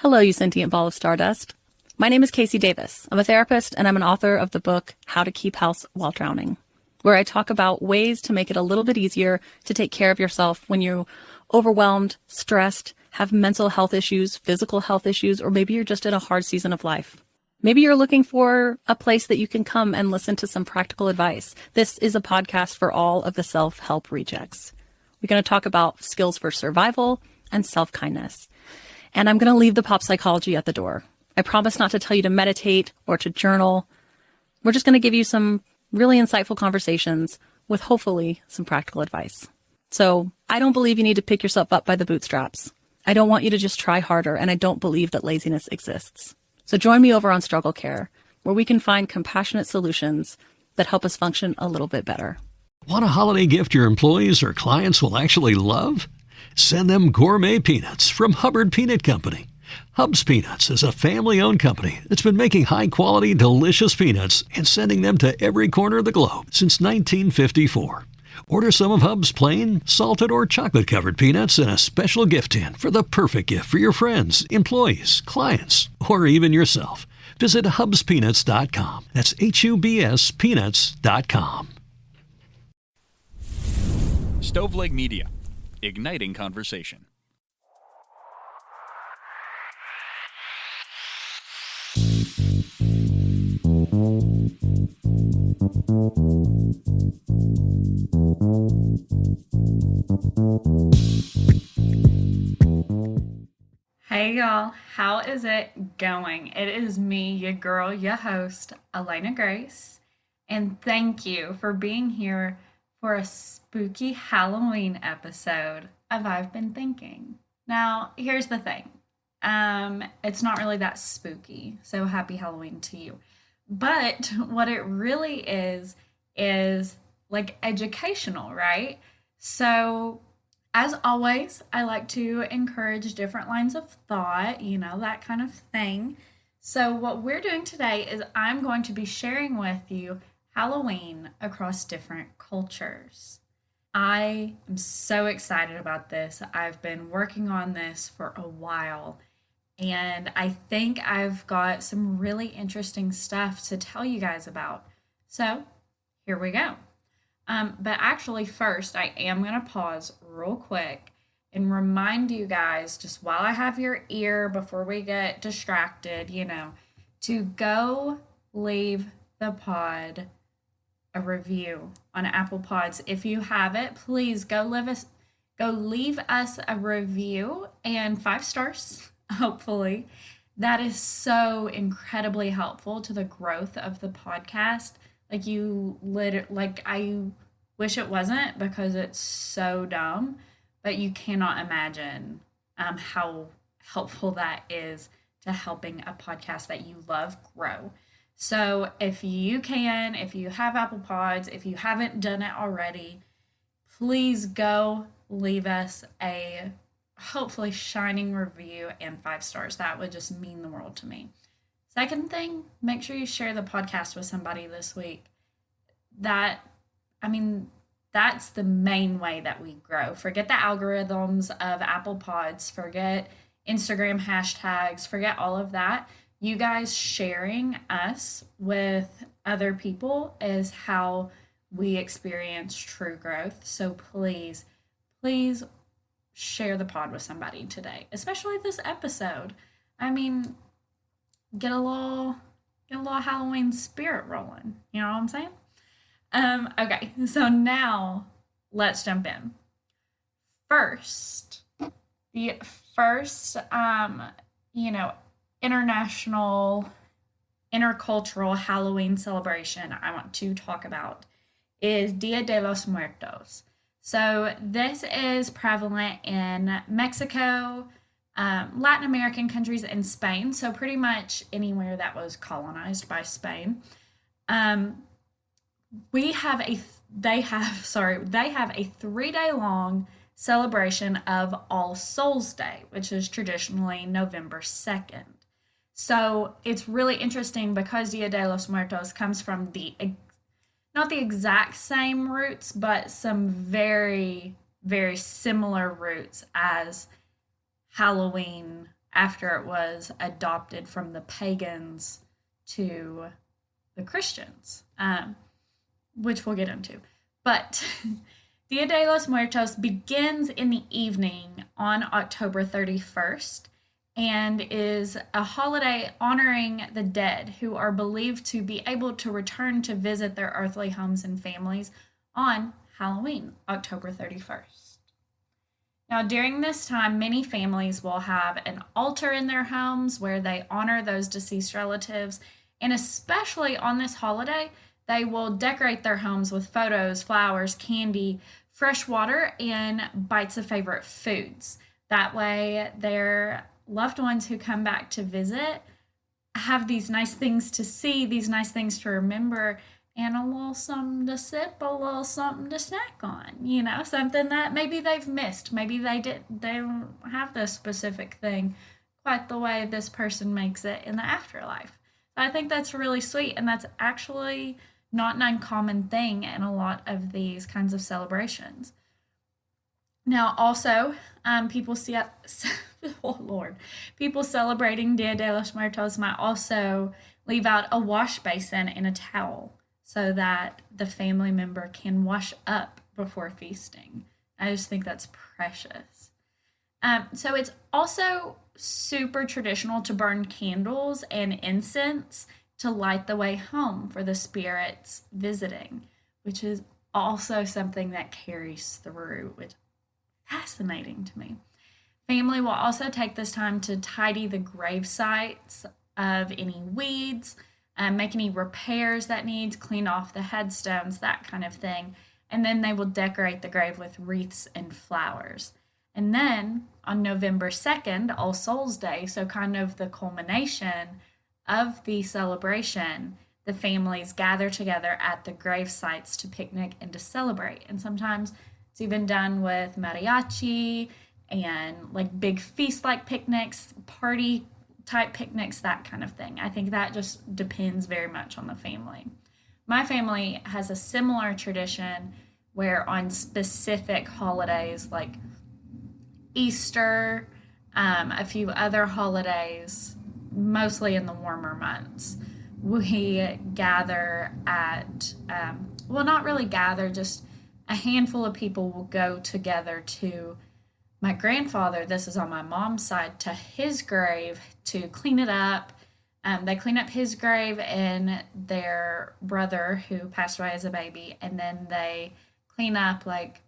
Hello, you sentient ball of stardust. My name is Casey Davis. I'm a therapist and I'm an author of the book How to Keep House While Drowning, where I talk about ways to make it a little bit easier to take care of yourself when you're overwhelmed, stressed, have mental health issues, physical health issues, or maybe you're just in a hard season of life. Maybe you're looking for a place that you can come and listen to some practical advice. This is a podcast for all of the self-help rejects. We're going to talk about skills for survival and self-kindness. And I'm going to leave the pop psychology at the door. I promise not to tell you to meditate or to journal. We're just going to give you some really insightful conversations with hopefully some practical advice. So I don't believe you need to pick yourself up by the bootstraps. I don't want you to just try harder, and I don't believe that laziness exists. So join me over on Struggle Care, where we can find compassionate solutions that help us function a little bit better. Want a holiday gift your employees or clients will actually love? Send them gourmet peanuts from Hubbard Peanut Company. Hub's Peanuts is a family-owned company that's been making high-quality, delicious peanuts and sending them to every corner of the globe since 1954. Order some of Hub's plain, salted, or chocolate-covered peanuts in a special gift tin for the perfect gift for your friends, employees, clients, or even yourself. Visit hubspeanuts.com. That's HUBS peanuts.com. Stoveleg Media, igniting conversation. Hey y'all, how is it going? It is me, your girl, your host, Elena Grace, and thank you for being here for a spooky Halloween episode of I've Been Thinking. Now, here's the thing. It's not really that spooky, so happy Halloween to you. But what it really is like educational, right? So, as always, I like to encourage different lines of thought, that kind of thing. So, what we're doing today is I'm going to be sharing with you Halloween across different cultures. I am so excited about this. I've been working on this for a while, and I think I've got some really interesting stuff to tell you guys about. So, here we go. But actually, first, I am going to pause real quick and remind you guys, just while I have your ear before we get distracted, to go leave the pod a review on Apple Pods. If you have it, please go leave us a review and 5 stars, hopefully. That is so incredibly helpful to the growth of the podcast. I wish it wasn't, because it's so dumb, but you cannot imagine how helpful that is to helping a podcast that you love grow. So if you have Apple Pods, if you haven't done it already, please go leave us a hopefully shining review and 5 stars. That would just mean the world to me. Second thing, make sure you share the podcast with somebody this week. That's the main way that we grow. Forget the algorithms of Apple Pods, forget Instagram hashtags, forget all of that. You guys sharing us with other people is how we experience true growth. So please share the pod with somebody today, especially this episode. Get a little Halloween spirit rolling. You know what I'm saying? Okay, so now let's jump in. The first, international, intercultural Halloween celebration I want to talk about is Dia de los Muertos. So this is prevalent in Mexico, Latin American countries, and Spain. So pretty much anywhere that was colonized by Spain. They have a 3-day long celebration of All Souls Day, which is traditionally November 2nd. So it's really interesting because Dia de los Muertos comes from not the exact same roots, but some very, very similar roots as Halloween after it was adopted from the pagans to the Christians, which we'll get into. But Dia de los Muertos begins in the evening on October 31st and is a holiday honoring the dead who are believed to be able to return to visit their earthly homes and families on Halloween, October 31st. Now, during this time, many families will have an altar in their homes where they honor those deceased relatives, and especially on this holiday, they will decorate their homes with photos, flowers, candy, fresh water, and bites of favorite foods. That way, their loved ones who come back to visit have these nice things to see, these nice things to remember, and a little something to sip, a little something to snack on, something that maybe they've missed. Maybe they don't have this specific thing quite the way this person makes it in the afterlife. So I think that's really sweet, and that's actually not an uncommon thing in a lot of these kinds of celebrations. Now, also, people see, oh Lord, people celebrating Dia de los Muertos might also leave out a wash basin and a towel so that the family member can wash up before feasting. I just think that's precious. So it's also super traditional to burn candles and incense to light the way home for the spirits visiting, which is also something that carries through, which is fascinating to me. Family will also take this time to tidy the grave sites of any weeds, make any repairs that needs, clean off the headstones, that kind of thing. And then they will decorate the grave with wreaths and flowers. And then on November 2nd, All Souls Day, so kind of the culmination of the celebration, the families gather together at the grave sites to picnic and to celebrate. And sometimes it's even done with mariachi and like big feast-like picnics, party type picnics, that kind of thing. I think that just depends very much on the family. My family has a similar tradition where on specific holidays like Easter, a few other holidays, mostly in the warmer months, we gather at, well, not really gather, just a handful of people will go together to my grandfather, this is on my mom's side, to his grave to clean it up. They clean up his grave and their brother who passed away as a baby, and then they clean up like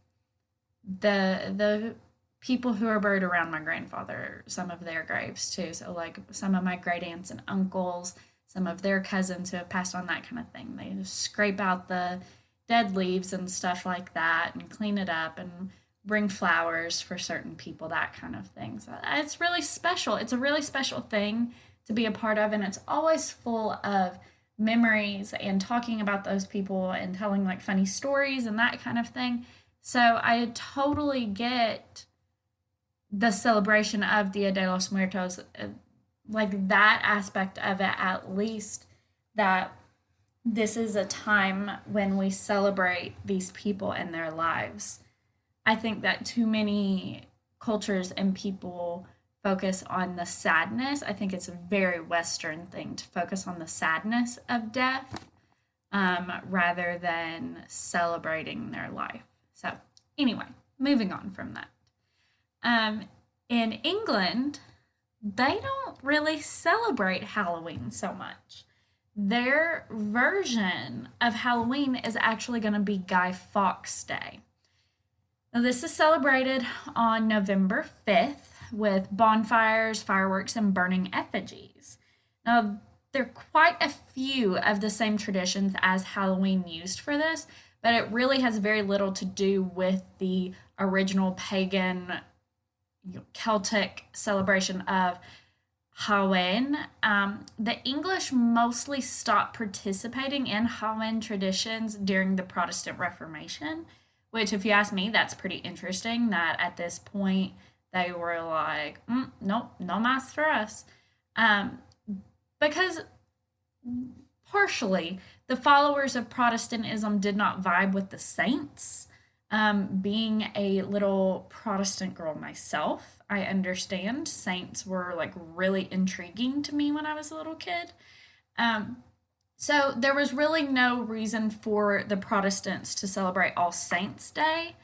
the people who are buried around my grandfather, some of their graves too. So like some of my great aunts and uncles, some of their cousins who have passed on, that kind of thing. They just scrape out the dead leaves and stuff like that and clean it up and bring flowers for certain people, that kind of thing. So it's really special. It's a really special thing to be a part of, and it's always full of memories and talking about those people and telling like funny stories and that kind of thing. So I totally get the celebration of Dia de los Muertos, like that aspect of it, at least, that this is a time when we celebrate these people and their lives. I think that too many cultures and people focus on the sadness. I think it's a very Western thing to focus on the sadness of death rather than celebrating their life. So anyway, moving on from that. In England, they don't really celebrate Halloween so much. Their version of Halloween is actually going to be Guy Fawkes Day. Now, this is celebrated on November 5th with bonfires, fireworks, and burning effigies. Now, there are quite a few of the same traditions as Halloween used for this, but it really has very little to do with the original pagan Celtic celebration of Samhain. The English mostly stopped participating in Samhain traditions during the Protestant Reformation, which, if you ask me, that's pretty interesting that at this point they were like, nope, no mass for us. Because partially the followers of Protestantism did not vibe with the saints. Being a little Protestant girl myself, I understand. Saints were like really intriguing to me when I was a little kid. Um, so there was really no reason for the Protestants to celebrate All Saints' Day.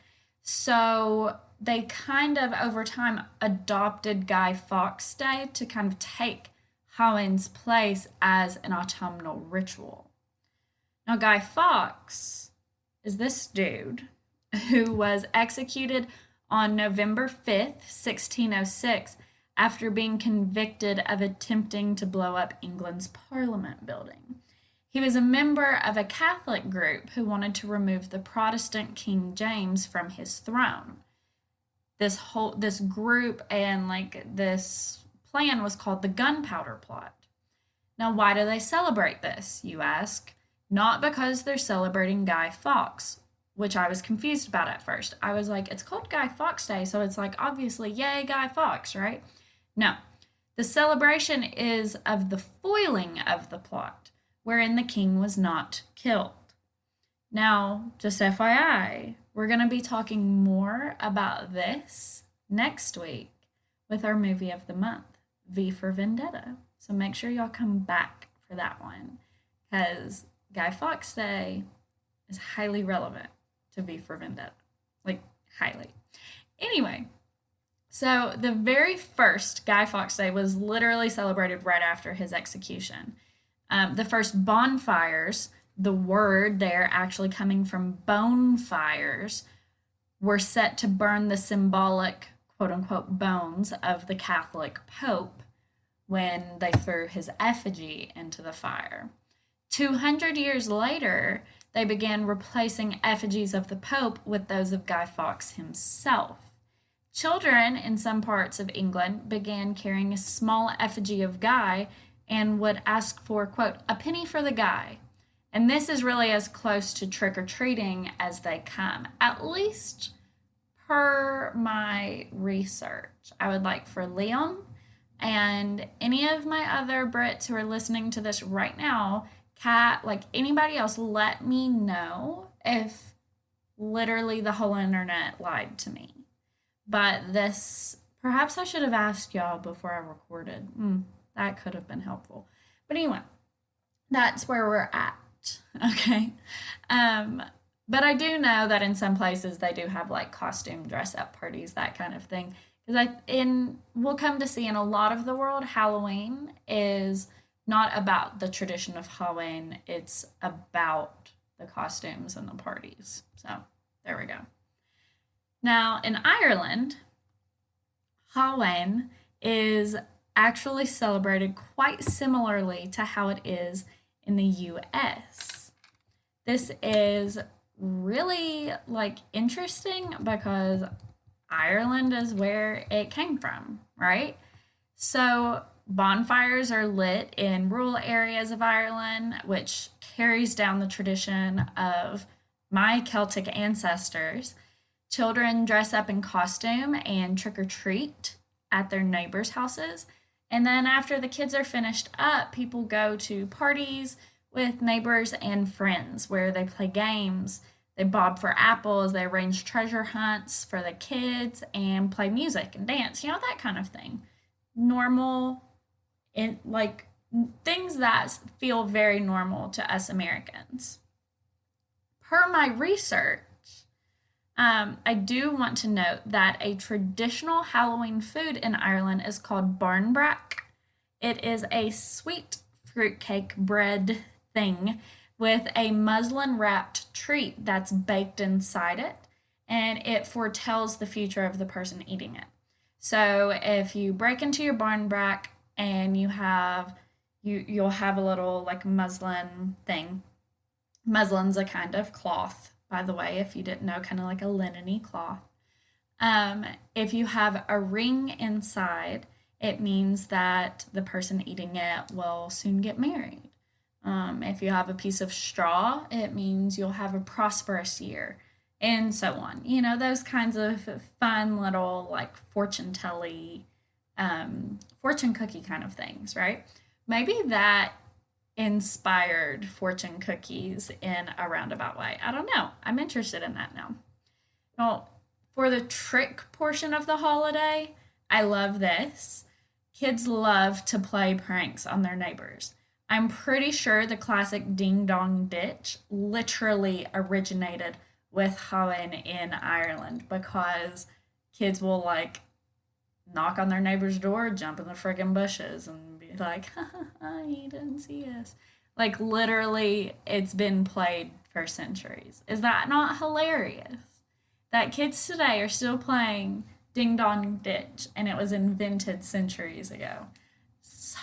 So they kind of over time adopted Guy Fawkes Day to kind of take Halloween's place as an autumnal ritual. Now, Guy Fawkes is this dude who was executed on November 5th, 1606, after being convicted of attempting to blow up England's Parliament building. He was a member of a Catholic group who wanted to remove the Protestant King James from his throne. This group and like this plan was called the Gunpowder Plot. Now, why do they celebrate this, you ask? Not because they're celebrating Guy Fawkes, which I was confused about at first. I was like, it's called Guy Fawkes Day, so it's like, obviously, yay, Guy Fawkes, right? No. The celebration is of the foiling of the plot, wherein the king was not killed. Now, just FYI, we're going to be talking more about this next week with our movie of the month, V for Vendetta. So make sure y'all come back for that one, because Guy Fawkes Day is highly relevant to V for Vendetta. Like, highly. Anyway, so the very first Guy Fawkes Day was literally celebrated right after his execution. The first bonfires, the word there actually coming from bone fires, were set to burn the symbolic, quote unquote, bones of the Catholic Pope when they threw his effigy into the fire. 200 years later, they began replacing effigies of the Pope with those of Guy Fawkes himself. Children in some parts of England began carrying a small effigy of Guy and would ask for, quote, a penny for the Guy. And this is really as close to trick-or-treating as they come, at least per my research. I would like for Liam and any of my other Brits who are listening to this right now, Kat, like anybody else, let me know if literally the whole internet lied to me. But this, perhaps I should have asked y'all before I recorded. That could have been helpful. But anyway, that's where we're at. Okay. But I do know that in some places they do have like costume dress up parties, that kind of thing. Because we'll come to see in a lot of the world, Halloween is not about the tradition of Halloween. It's about the costumes and the parties. So there we go. Now in Ireland, Halloween is actually celebrated quite similarly to how it is in the US. This is really like interesting because Ireland is where it came from, right? So bonfires are lit in rural areas of Ireland, which carries down the tradition of my Celtic ancestors. Children dress up in costume and trick or treat at their neighbors' houses. And then after the kids are finished up, people go to parties with neighbors and friends where they play games, they bob for apples, they arrange treasure hunts for the kids, and play music and dance, that kind of thing. Normal, like things that feel very normal to us Americans. Per my research, I do want to note that a traditional Halloween food in Ireland is called barnbrack. It is a sweet fruitcake bread thing with a muslin-wrapped treat that's baked inside it, and it foretells the future of the person eating it. So if you break into your barnbrack and you'll have a little like muslin thing. Muslin's a kind of cloth, by the way, if you didn't know, kind of like a linen-y cloth. If you have a ring inside, it means that the person eating it will soon get married. If you have a piece of straw, it means you'll have a prosperous year, and so on. Those kinds of fun little like fortune cookie kind of things, right? Maybe that inspired fortune cookies in a roundabout way. I don't know. I'm interested in that now. Well, for the trick portion of the holiday, I love this. Kids love to play pranks on their neighbors. I'm pretty sure the classic ding dong ditch literally originated with Halloween in Ireland because kids will like knock on their neighbor's door, jump in the friggin' bushes, and be like, ha ha ha, he didn't see us. Like, literally, it's been played for centuries. Is that not hilarious? That kids today are still playing Ding Dong Ditch, and it was invented centuries ago. So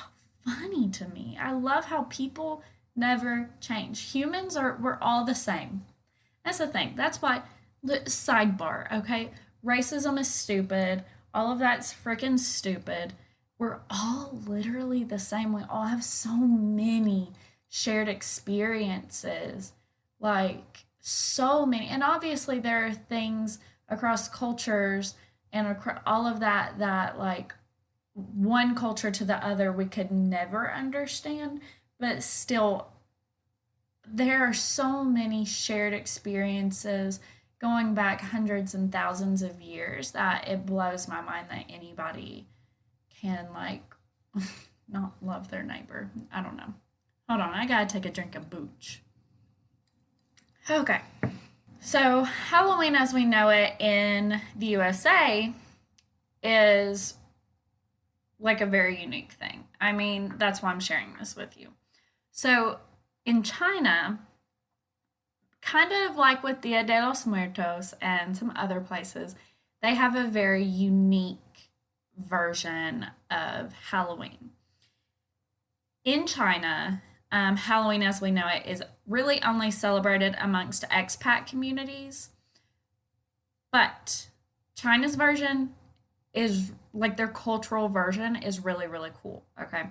funny to me. I love how people never change. We're all the same. That's the thing. That's why, sidebar, okay? Racism is stupid. All of that's freaking stupid. We're all literally the same. We all have so many shared experiences. Like, so many. And obviously, there are things across cultures and all of that that, like, one culture to the other we could never understand. But still, there are so many shared experiences going back hundreds and thousands of years that it blows my mind that anybody can, like, not love their neighbor. I don't know. Hold on, I gotta take a drink of booch. Okay. So, Halloween as we know it in the USA is like a very unique thing. I mean, that's why I'm sharing this with you. So, in China, kind of like with Dia de los Muertos and some other places, they have a very unique version of Halloween. In China, Halloween as we know it is really only celebrated amongst expat communities. But China's version is like their cultural version is really, really cool. Okay.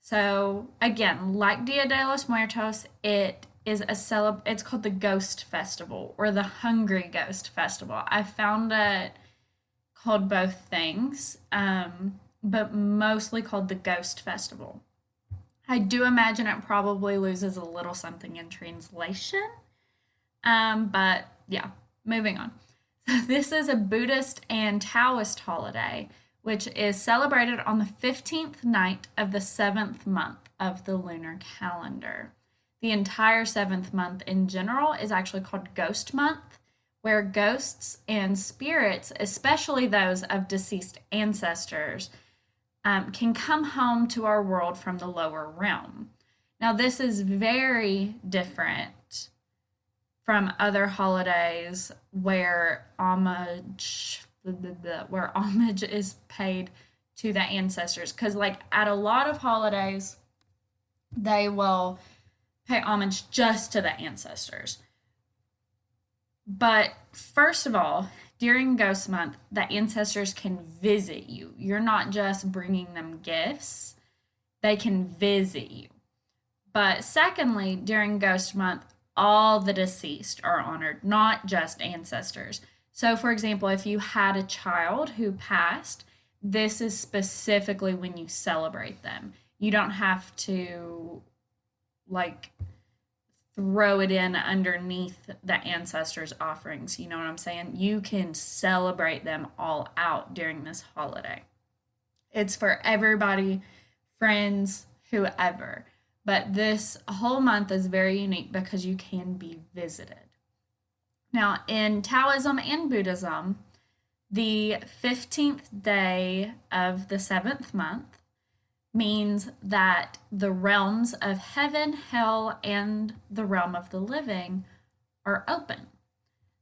So again, like Dia de los Muertos, it is it's called the Ghost Festival or the Hungry Ghost Festival. I found it called both things, but mostly called the Ghost Festival. I do imagine it probably loses a little something in translation. But yeah, moving on. So this is a Buddhist and Taoist holiday, which is celebrated on the 15th night of the 7th month of the lunar calendar. The entire 7th month in general is actually called Ghost Month, where ghosts and spirits, especially those of deceased ancestors, can come home to our world from the lower realm. Now, this is very different from other holidays where homage is paid to the ancestors. Because, like, at a lot of holidays, they will pay homage just to the ancestors. But first of all, during Ghost Month, the ancestors can visit you. You're not just bringing them gifts, they can visit you. But secondly, during Ghost Month, all the deceased are honored, not just ancestors. So, for example, if you had a child who passed, this is specifically when you celebrate them. You don't have to, like, throw it in underneath the ancestors' offerings. You know what I'm saying? You can celebrate them all out during this holiday. It's for everybody, friends, whoever. But this whole month is very unique because you can be visited. Now, in Taoism and Buddhism, the 15th day of the 7th month means that the realms of heaven, hell, and the realm of the living are open.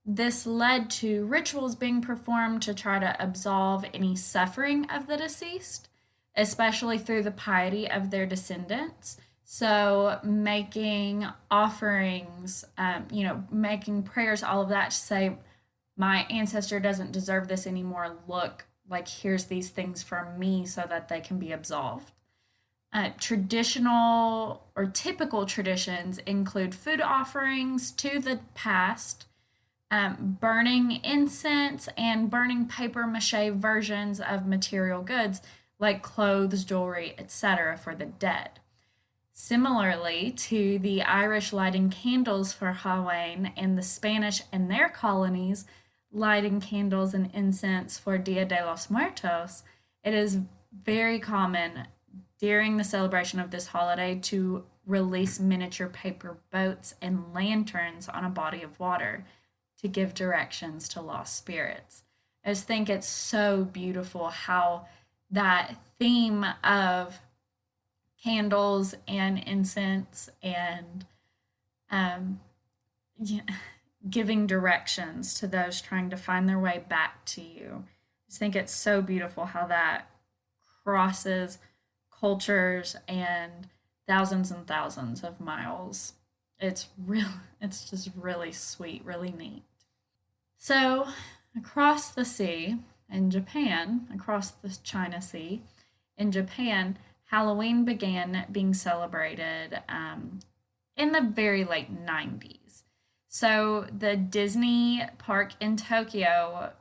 This led to rituals being performed to try to absolve any suffering of the deceased, especially through the piety of their descendants. So making offerings, making prayers, all of that to say, my ancestor doesn't deserve this anymore. Look, like, here's these things for me so that they can be absolved. Traditional or typical traditions include food offerings to the past, burning incense, and burning paper mache versions of material goods like clothes, jewelry, etc. for the dead. Similarly to the Irish lighting candles for Halloween and the Spanish and their colonies lighting candles and incense for Dia de los Muertos, it is very common during the celebration of this holiday to release miniature paper boats and lanterns on a body of water to give directions to lost spirits. I just think it's so beautiful how that theme of candles and incense and um, yeah, giving directions to those trying to find their way back to you. I just think it's so beautiful how that crosses cultures and thousands of miles. It's just really sweet, really neat. So, across the sea in Japan, across the China Sea in Japan, Halloween began being celebrated in the very late 90s. So, the Disney park in Tokyo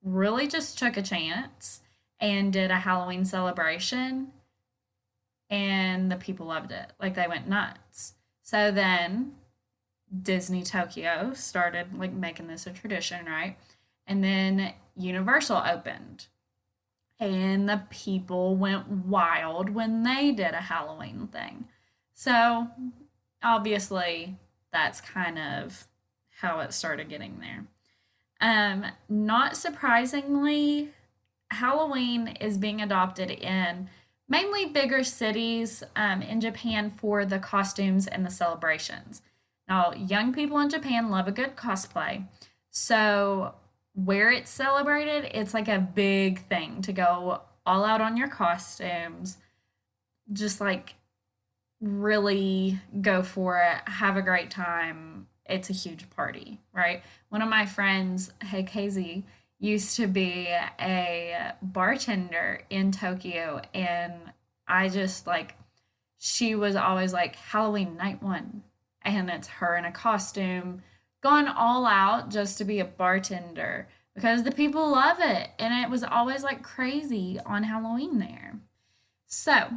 really just took a chance and did a Halloween celebration, and the people loved it. Like, they went nuts. So then Disney Tokyo started like making this a tradition, right? And then Universal opened, and the people went wild when they did a Halloween thing. So obviously, that's kind of how it started getting there. Not surprisingly, Halloween is being adopted in mainly bigger cities in Japan for the costumes and the celebrations. Now, young people in Japan love a good cosplay. So, where it's celebrated, it's like a big thing to go all out on your costumes, just like really go for it, have a great time. It's a huge party, right? One of my friends, hey Casey, used to be a bartender in Tokyo, and I just like, she was always like Halloween night one, and it's her in a costume, gone all out just to be a bartender because the people love it, and it was always like crazy on Halloween there. So,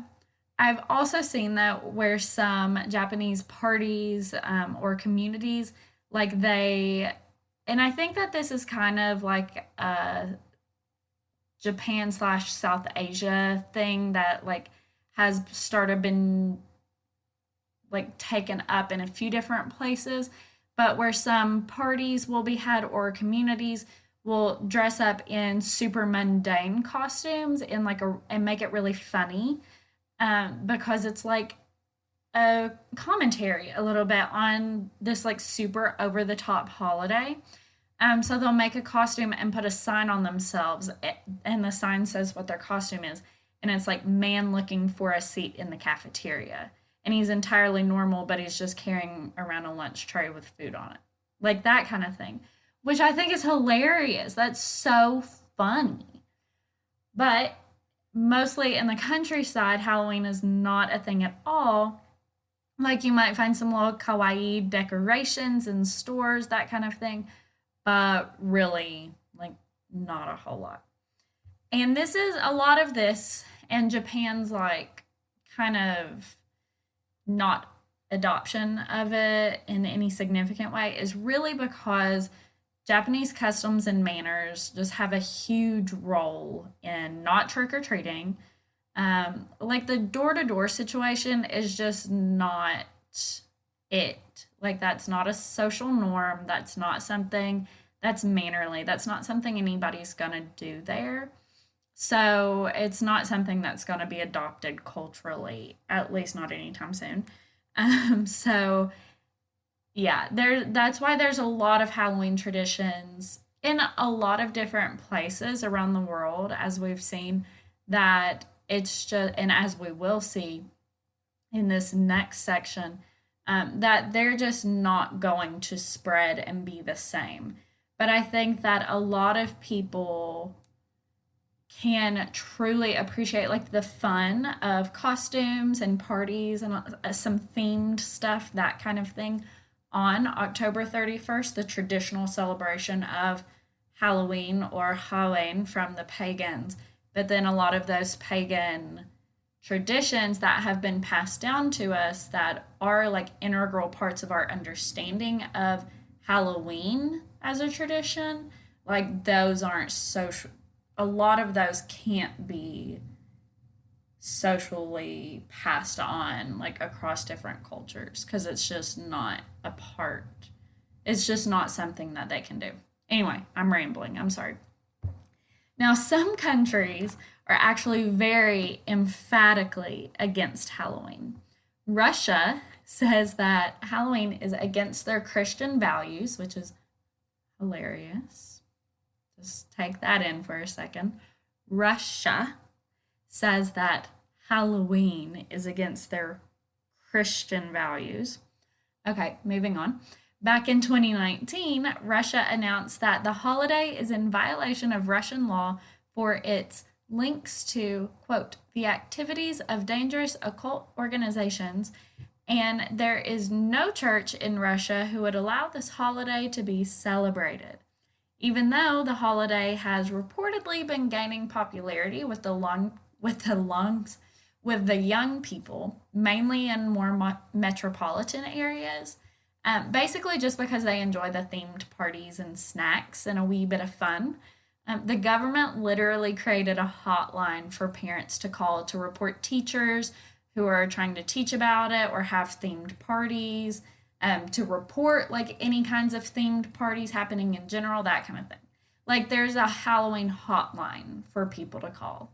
I've also seen that where some Japanese parties or communities, like they, and I think that this is kind of like a Japan slash South Asia thing that like has started been like taken up in a few different places, but where some parties will be had or communities will dress up in super mundane costumes and like a and make it really funny because it's like a commentary a little bit on this like super over the top holiday. So they'll make a costume and put a sign on themselves, and the sign says what their costume is, and it's like man looking for a seat in the cafeteria, and he's entirely normal, but he's just carrying around a lunch tray with food on it, like that kind of thing, which I think is hilarious. That's so funny, but mostly in the countryside, Halloween is not a thing at all. Like you might find some little kawaii decorations in stores, that kind of thing, but really, like, not a whole lot. And this is a lot of this, and Japan's like kind of not adoption of it in any significant way is really because Japanese customs and manners just have a huge role in not trick or treating. Like the door to door situation is just not it. Like, that's not a social norm. That's not something that's mannerly. That's not something anybody's going to do there. So it's not something that's going to be adopted culturally, at least not anytime soon. So yeah, that's why there's a lot of Halloween traditions in a lot of different places around the world, as we've seen, that it's just, and as we will see in this next section, that they're just not going to spread and be the same. But I think that a lot of people can truly appreciate like the fun of costumes and parties and some themed stuff, that kind of thing, on October 31st, the traditional celebration of Halloween or Halloween from the pagans. But then a lot of those pagan traditions that have been passed down to us that are like integral parts of our understanding of Halloween as a tradition, like those aren't so a lot of those can't be socially passed on like across different cultures because it's just not a part. It's just not something that they can do. Anyway, I'm rambling. I'm sorry. Now, some countries are actually very emphatically against Halloween. Russia says that Halloween is against their Christian values, which is hilarious. Just take that in for a second. Russia says that Halloween is against their Christian values. Okay, moving on. Back in 2019, Russia announced that the holiday is in violation of Russian law for its links to, quote, the activities of dangerous occult organizations, and there is no church in Russia who would allow this holiday to be celebrated. Even though the holiday has reportedly been gaining popularity with the young people, mainly in more metropolitan areas, basically just because they enjoy the themed parties and snacks and a wee bit of fun. The government literally created a hotline for parents to call to report teachers who are trying to teach about it or have themed parties, to report like any kinds of themed parties happening in general, that kind of thing. Like there's a Halloween hotline for people to call.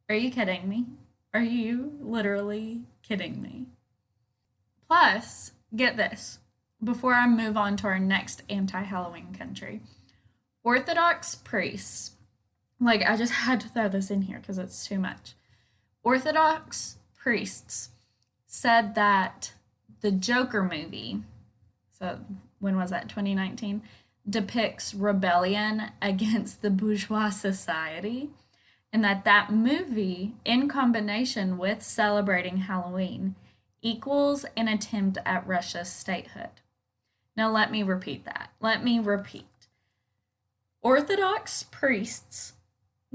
Are you kidding me? Are you literally kidding me? Plus, get this, before I move on to our next anti-Halloween country. Orthodox priests, like I just had to throw this in here because it's too much. Orthodox priests said that the Joker movie, so when was that, 2019, depicts rebellion against the bourgeois society, and that movie, in combination with celebrating Halloween, equals an attempt at Russia's statehood. Now let me repeat that. Let me repeat. Orthodox priests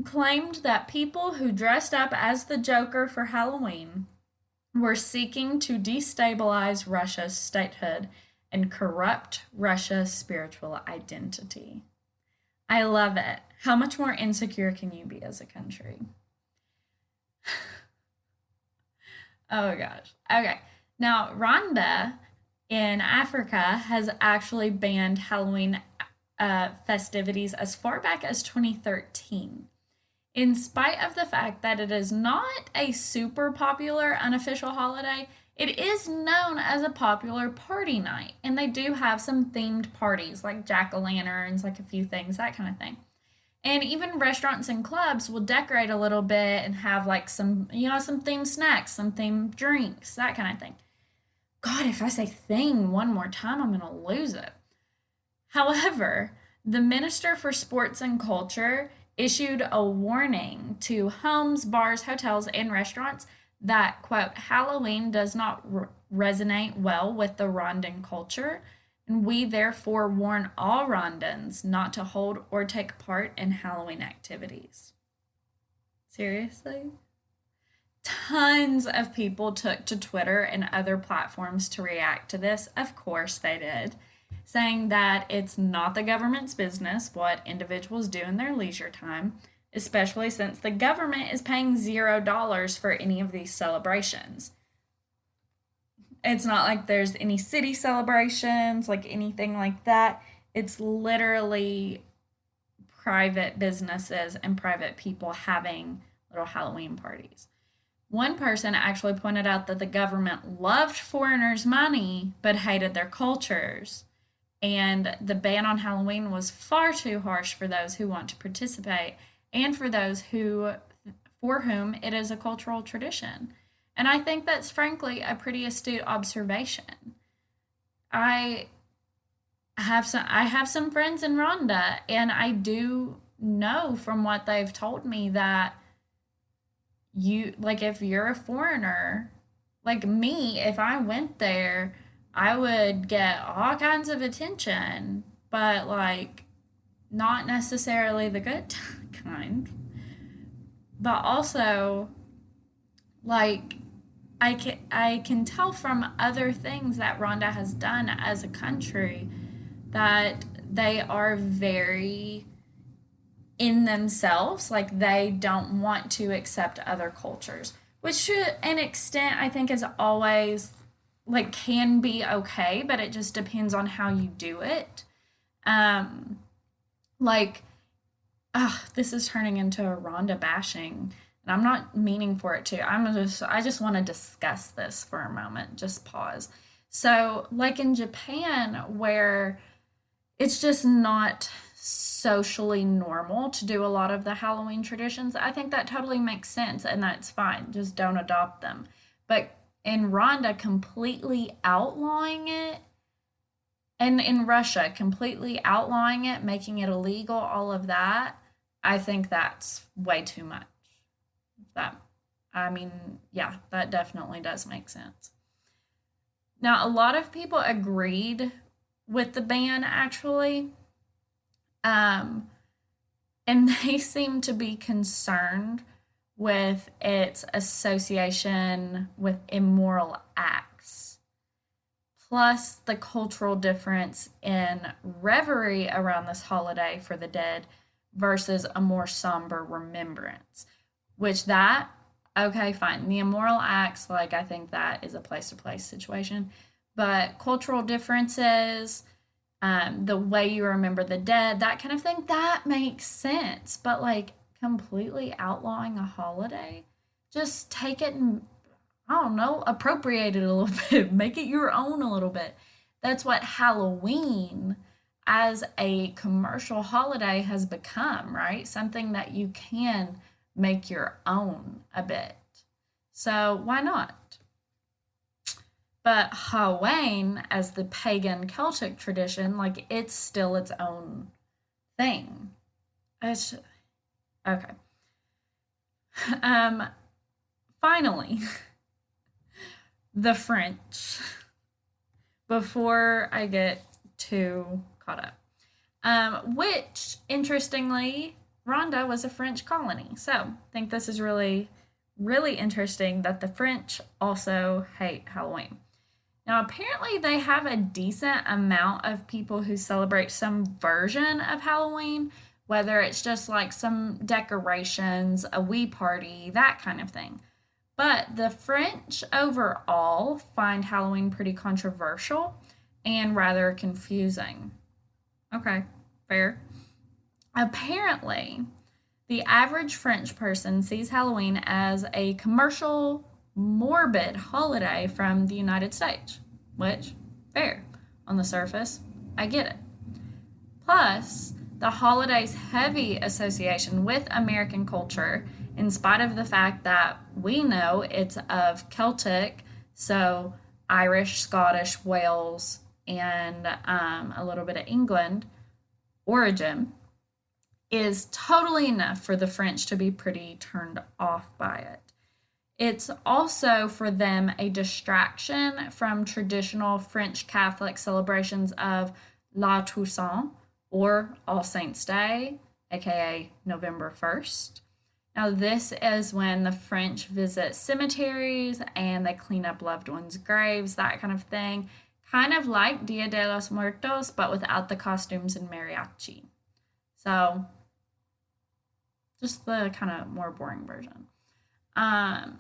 claimed that people who dressed up as the Joker for Halloween were seeking to destabilize Russia's statehood and corrupt Russia's spiritual identity. I love it. How much more insecure can you be as a country? Oh gosh. Okay. Now, Rwanda in Africa has actually banned Halloween festivities as far back as 2013. In spite of the fact that it is not a super popular unofficial holiday, it is known as a popular party night. And they do have some themed parties like jack-o'-lanterns, like a few things, that kind of thing. And even restaurants and clubs will decorate a little bit and have like some themed snacks, some themed drinks, that kind of thing. God, if I say thing one more time, I'm going to lose it. However, the Minister for Sports and Culture issued a warning to homes, bars, hotels, and restaurants that, quote, Halloween does not resonate well with the Rwandan culture, and we therefore warn all Rwandans not to hold or take part in Halloween activities. Seriously? Tons of people took to Twitter and other platforms to react to this. Of course they did, saying that it's not the government's business what individuals do in their leisure time, especially since the government is paying $0 for any of these celebrations. It's not like there's any city celebrations, like anything like that. It's literally private businesses and private people having little Halloween parties. One person actually pointed out that the government loved foreigners' money but hated their cultures. And the ban on Halloween was far too harsh for those who want to participate and for those for whom it is a cultural tradition. And I think that's frankly a pretty astute observation. I have some friends in Rwanda, and I do know from what they've told me that if you're a foreigner, like me, if I went there, I would get all kinds of attention, but like not necessarily the good kind. But also, like, I can tell from other things that Rwanda has done as a country that they are very in themselves, like they don't want to accept other cultures, which to an extent I think is always like can be okay, but it just depends on how you do it. Um, like, this is turning into a Rhonda bashing, and I'm not meaning for it to. I just want to discuss this for a moment. Just pause. So, like in Japan, where it's just not socially normal to do a lot of the Halloween traditions, I think that totally makes sense and that's fine. Just don't adopt them. But in Rwanda, completely outlawing it, and in Russia, completely outlawing it, making it illegal, all of that, I think that's way too much. That, I mean, yeah, that definitely does make sense. Now, a lot of people agreed with the ban actually. Um, and they seem to be concerned with its association with immoral acts, plus the cultural difference in reverie around this holiday for the dead versus a more somber remembrance. Which that, okay, fine. The immoral acts, like, I think that is a place to place situation. But cultural differences, the way you remember the dead, that kind of thing, that makes sense. But like completely outlawing a holiday, just take it and, I don't know, appropriate it a little bit, make it your own a little bit. That's what Halloween as a commercial holiday has become, right? Something that you can make your own a bit. So why not? But Halloween, as the pagan Celtic tradition, like it's still its own thing. It's okay. Um, Finally, the French. Before I get too caught up, which interestingly, Rwanda was a French colony. So I think this is really, really interesting that the French also hate Halloween. Now, apparently, they have a decent amount of people who celebrate some version of Halloween, whether it's just like some decorations, a wee party, that kind of thing. But the French overall find Halloween pretty controversial and rather confusing. Okay, fair. Apparently, the average French person sees Halloween as a commercial, morbid holiday from the United States, which, fair. On the surface, I get it. Plus, the holiday's heavy association with American culture, in spite of the fact that we know it's of Celtic, so Irish, Scottish, Wales, and a little bit of England origin, is totally enough for the French to be pretty turned off by it. It's also for them a distraction from traditional French Catholic celebrations of La Toussaint, or All Saints' Day, aka November 1st. Now, this is when the French visit cemeteries and they clean up loved ones' graves, that kind of thing. Kind of like Dia de los Muertos, but without the costumes and mariachi. So, just the kind of more boring version. And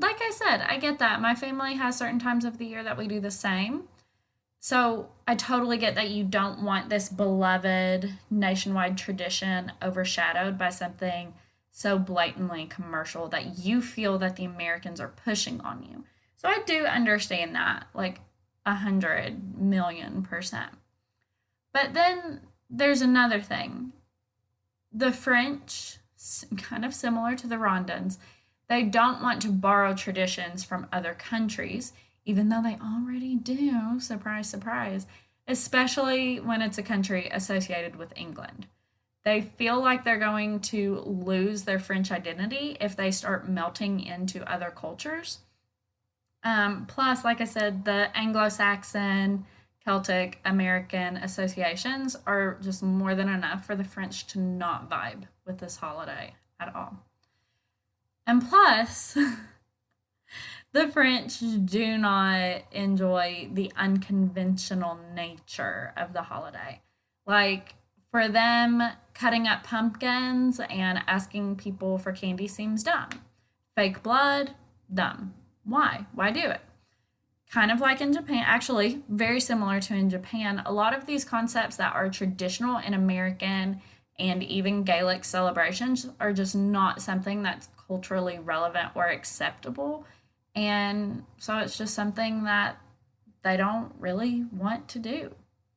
like I said, I get that. My family has certain times of the year that we do the same. So I totally get that you don't want this beloved nationwide tradition overshadowed by something so blatantly commercial that you feel that the Americans are pushing on you. So I do understand that, like 100,000,000%. But then there's another thing. The French, kind of similar to the Rwandans, they don't want to borrow traditions from other countries, even though they already do. Surprise, surprise. Especially when it's a country associated with England. They feel like they're going to lose their French identity if they start melting into other cultures. Plus, like I said, the Anglo-Saxon, Celtic, American associations are just more than enough for the French to not vibe with this holiday at all. And plus, the French do not enjoy the unconventional nature of the holiday. Like, For them, cutting up pumpkins and asking people for candy seems dumb. Fake blood, dumb. Why? Why do it? Kind of like in Japan, actually, very similar to in Japan, a lot of these concepts that are traditional in American and even Gaelic celebrations are just not something that's culturally relevant or acceptable. And so it's just something that they don't really want to do.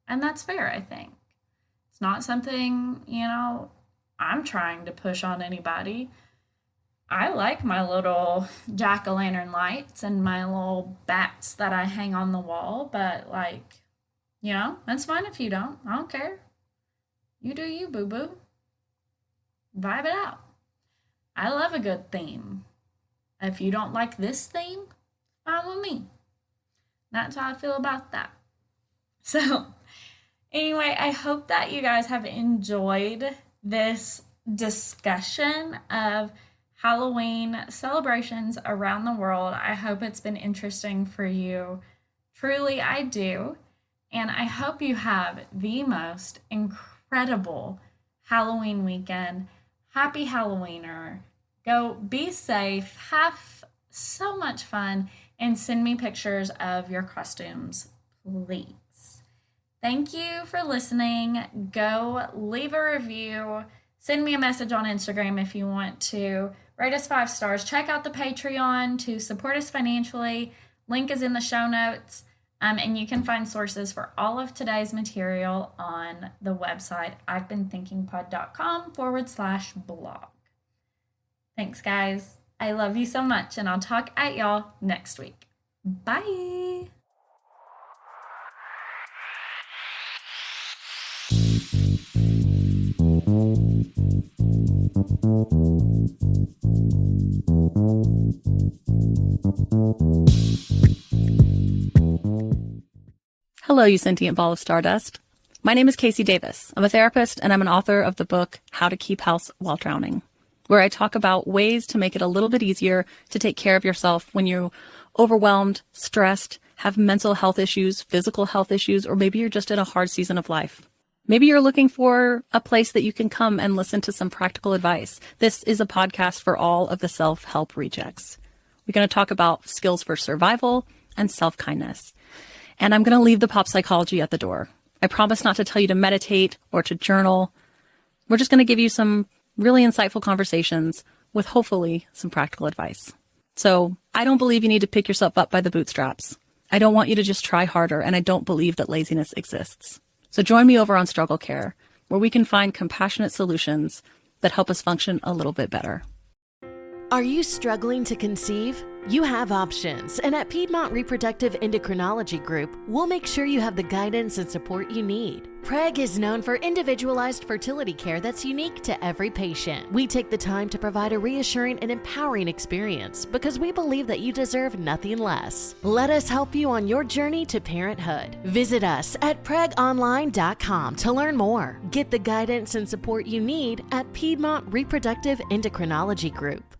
And that's fair, I think. It's not something, I'm trying to push on anybody. I like my little jack-o'-lantern lights and my little bats that I hang on the wall, but that's fine if you don't. I don't care. You do you, boo-boo. Vibe it out. I love a good theme. If you don't like this theme, fine with me. That's how I feel about that. So, anyway, I hope that you guys have enjoyed this discussion of Halloween celebrations around the world. I hope it's been interesting for you. Truly, I do. And I hope you have the most incredible Halloween weekend. Happy Halloweener. Go be safe, have so much fun, and send me pictures of your costumes, please. Thank you for listening. Go leave a review. Send me a message on Instagram if you want to. Rate us 5 stars. Check out the Patreon to support us financially. Link is in the show notes. And you can find sources for all of today's material on the website I'veBeenThinkingPod.com/blog. Thanks, guys. I love you so much, and I'll talk at y'all next week. Bye. Hello, you sentient ball of stardust. My name is Casey Davis. I'm a therapist, and I'm an author of the book How to Keep House While Drowning, where I talk about ways to make it a little bit easier to take care of yourself when you're overwhelmed, stressed, have mental health issues, physical health issues, or maybe you're just in a hard season of life. Maybe you're looking for a place that you can come and listen to some practical advice. This is a podcast for all of the self-help rejects. We're going to talk about skills for survival and self-kindness. And I'm going to leave the pop psychology at the door. I promise not to tell you to meditate or to journal. We're just going to give you some really insightful conversations with hopefully some practical advice. So I don't believe you need to pick yourself up by the bootstraps. I don't want you to just try harder, and I don't believe that laziness exists. So join me over on Struggle Care, where we can find compassionate solutions that help us function a little bit better. Are you struggling to conceive? You have options, and at Piedmont Reproductive Endocrinology Group, we'll make sure you have the guidance and support you need. PREG is known for individualized fertility care that's unique to every patient. We take the time to provide a reassuring and empowering experience because we believe that you deserve nothing less. Let us help you on your journey to parenthood. Visit us at pregonline.com to learn more. Get the guidance and support you need at Piedmont Reproductive Endocrinology Group.